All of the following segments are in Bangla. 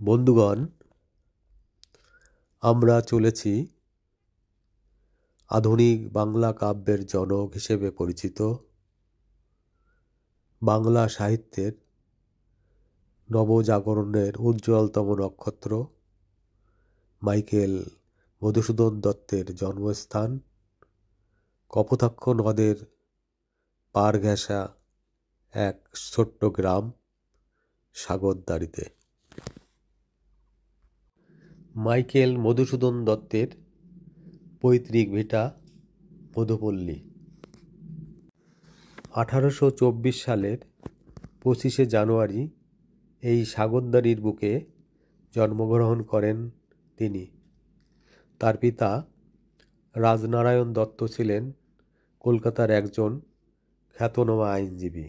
বন্ধুগণ, আমরা চলেছি আধুনিক বাংলা কাব্যের জনক হিসেবে পরিচিত বাংলা সাহিত্যের নবজাগরণের উজ্জ্বলতম নক্ষত্র মাইকেল মধুসূদন দত্তের জন্মস্থান কপোতাক্ষ নদের পার ঘেঁষা এক ছোট্ট গ্রাম সাগরদাঁড়িতে। মাইকেল মধুসূদন দত্তের পৈতৃক ভিটা মধুপল্লী। 1824 সালের 25শে জানুয়ারি এই সাগরদাঁড়ির বুকে জন্মগ্রহণ করেন তিনি। তার পিতা রাজনারায়ণ দত্ত ছিলেন কলকাতার একজন খ্যাতনামা আইনজীবী।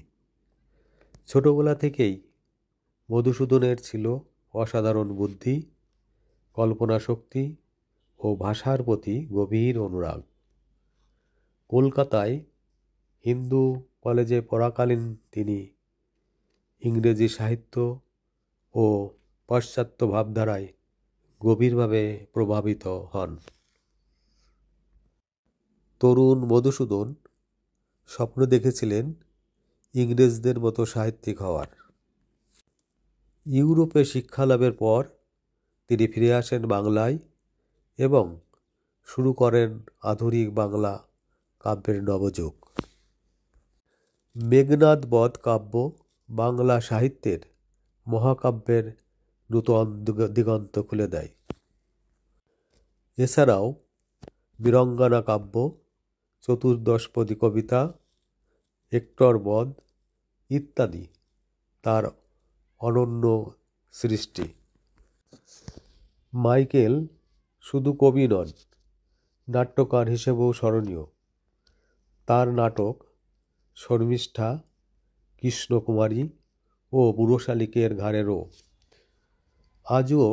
ছোটবেলা থেকেই মধুসূদনের ছিল অসাধারণ বুদ্ধি, কল্পনা শক্তি ও ভাষার প্রতি গভীর অনুরাগ। কলকাতায় হিন্দু কলেজে পড়াকালীন তিনি ইংরেজি সাহিত্য ও পাশ্চাত্য ভাবধারায় গভীরভাবে প্রভাবিত হন। তরুণ মধুসূদন স্বপ্ন দেখেছিলেন ইংরেজদের মতো সাহিত্যিক হওয়ার। ইউরোপে শিক্ষালাভের পর তিনি ফিরে আসেন বাংলায় এবং শুরু করেন আধুনিক বাংলা কাব্যের নবযুগ। মেঘনাদ বধ কাব্য বাংলা সাহিত্যের মহাকাব্যের নূতন দিগন্ত খুলে দেয়। এছাড়াও বীরঙ্গনা কাব্য, চতুর্দশপদী কবিতা, হেক্টর বধ ইত্যাদি তার অনন্য সৃষ্টি। মাইকেল শুধু কবি নন, নাট্যকার হিসেবেও স্মরণীয়। তার নাটক শর্মিষ্ঠা, কৃষ্ণকুমারী ও বুড়ো শালিকের ঘাড়েরও আজও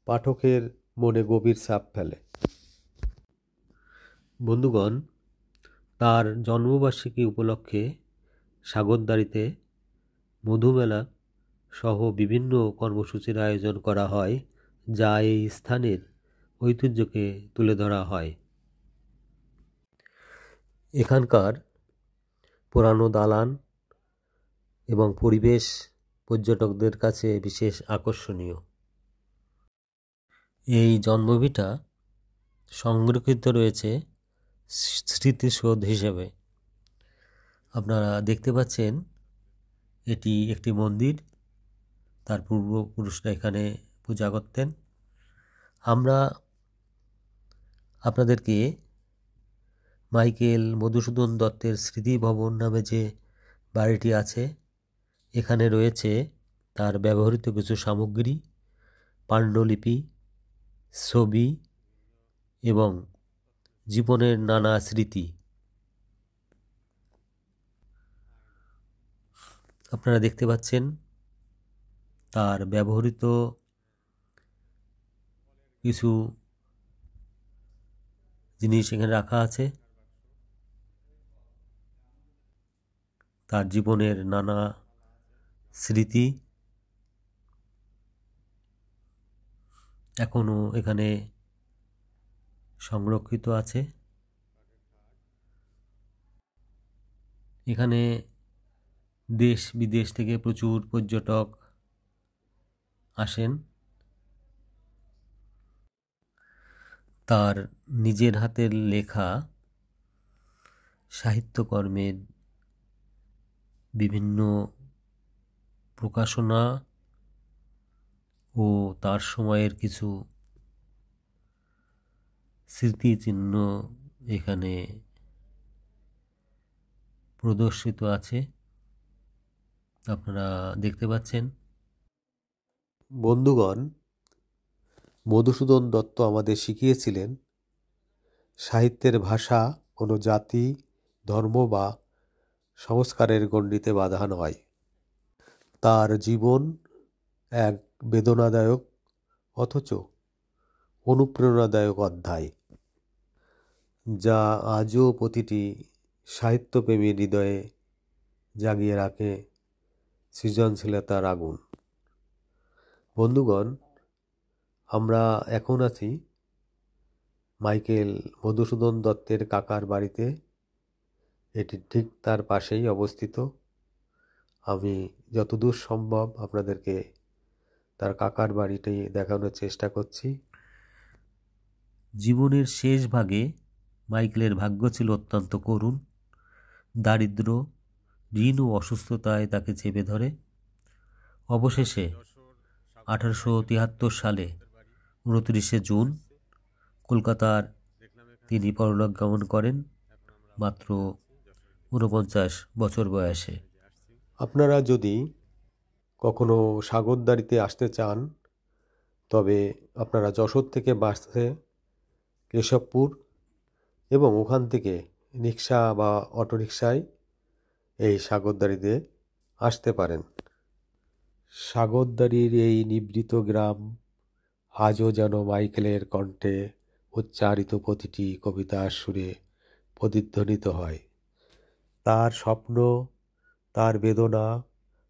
পাঠকের মনে গভীর ছাপ ফেলে। বন্ধুগণ, তার জন্মবার্ষিকী উপলক্ষে সাগরদাঁড়িতে মধুমেলা সহ বিভিন্ন কর্মসূচির আয়োজন করা হয়, যা এই স্থানের ঐতিহ্যকে তুলে ধরা হয়। এখানকার পুরানো দালান এবং পরিবেশ পর্যটকদের কাছে বিশেষ আকর্ষণীয়। এই জন্মভিটা সংরক্ষিত রয়েছে স্মৃতিসৌধ হিসেবে। আপনারা দেখতে পাচ্ছেন এটি একটি মন্দির, তার পূর্বপুরুষরা এখানে পূজা করতেন। আমরা আপনাদেরকে মাইকেল মধুসূদন দত্তের স্মৃতি ভবন নামে যে বাড়িটি আছে, এখানে রয়েছে তার ব্যবহৃত কিছু সামগ্রী, পাণ্ডুলিপি, ছবি এবং জীবনের নানা স্মৃতি। আপনারা দেখতে পাচ্ছেন তার ব্যবহৃত কিছু জিনিস এখানে রাখা আছে। তার জীবনের নানা স্মৃতি এখনো এখানে সংরক্ষিত আছে। এখানে দেশ বিদেশ থেকে প্রচুর পর্যটক আসেন। তার নিজের হাতের লেখা সাহিত্যকর্মের বিভিন্ন প্রকাশনা ও তার সময়ের কিছু স্মৃতিচিহ্ন এখানে প্রদর্শিত আছে, আপনারা দেখতে পাচ্ছেন। বন্ধুগণ, মধুসূদন দত্ত আমাদের শিখিয়েছিলেন সাহিত্যের ভাষা কোনো জাতি, ধর্ম বা সংস্কারের গণ্ডিতে বাঁধা নয়। তার জীবন এক বেদনাদায়ক অথচ অনুপ্রেরণাদায়ক অধ্যায়, যা আজও প্রতিটি সাহিত্যপ্রেমীর হৃদয়ে জাগিয়ে রাখে সৃজনশীলতার আগুন। বন্ধুগণ, আমরা এখন আছি মাইকেল মধুসূদন দত্তের কাকার বাড়িতে। এটি ঠিক তার পাশেই অবস্থিত। আমি যতদূর সম্ভব আপনাদেরকে তার কাকার বাড়িটি দেখানোর চেষ্টা করছি। জীবনের শেষ ভাগে মাইকেলের ভাগ্য ছিল অত্যন্ত করুণ। দারিদ্র, ঋণ ও অসুস্থতায় তাকে চেপে ধরে। অবশেষে 1873 সালে 29শে জুন কলকাতার তিনি পরলোক গমন করেন, মাত্র 49 বছর বয়সে। আপনারা যদি কখনো সাগরদাঁড়িতে আসতে চান, তবে আপনারা যশোর থেকে বাসে কেশবপুর এবং ওখান থেকে রিক্সা বা অটোরিকশায় এই সাগরদাঁড়িতে আসতে পারেন। সাগরদাঁড়ির এই নিভৃত গ্রাম আজও যেন মাইকেলের কণ্ঠে উচ্চারিত প্রতিটি কবিতার সুরে প্রতিধ্বনিত হয়। তার স্বপ্ন, তার বেদনা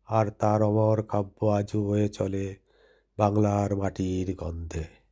আর তার অমর কাব্য আজও বয়ে চলে বাংলার মাটির গন্ধে।